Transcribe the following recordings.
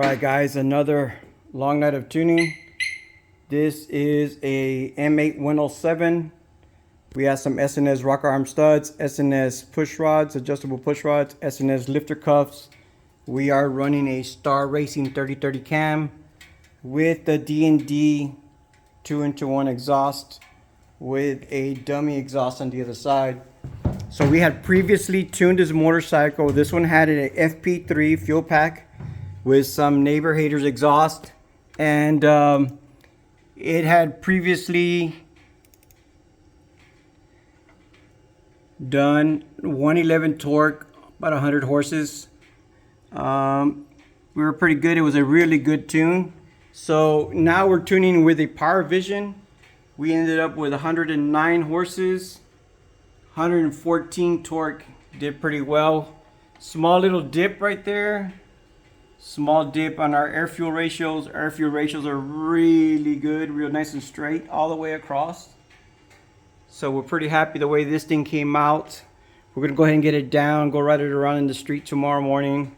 Alright guys, another long night of tuning. This is a M8 107. We have some SNS rocker arm studs, SNS push rods, adjustable push rods, SNS lifter cuffs. We are running a Star Racing 3030 cam with the D&D 2-into-1 exhaust with a dummy exhaust on the other side. So we had previously tuned this motorcycle. This one had an FP3 fuel pack with some Neighbor Haters exhaust, and it had previously done 111 torque, about 100 horses. We were pretty good. It was a really good tune. So now we're tuning with a Power Vision. We ended up with 109 horses, 114 torque. Did pretty well. Small little dip right there. Small dip on our air fuel ratios. Air fuel ratios are really good, real nice and straight all the way across. So we're pretty happy the way this thing came out. We're gonna go ahead and get it down, go ride it around in the street tomorrow morning.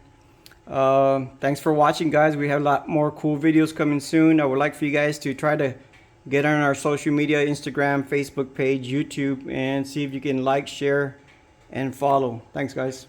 Thanks for watching, guys. We have a lot more cool videos coming soon. I would like for you guys to try to get on our social media, Instagram, Facebook page, YouTube, and see if you can like, share, and follow. Thanks, guys.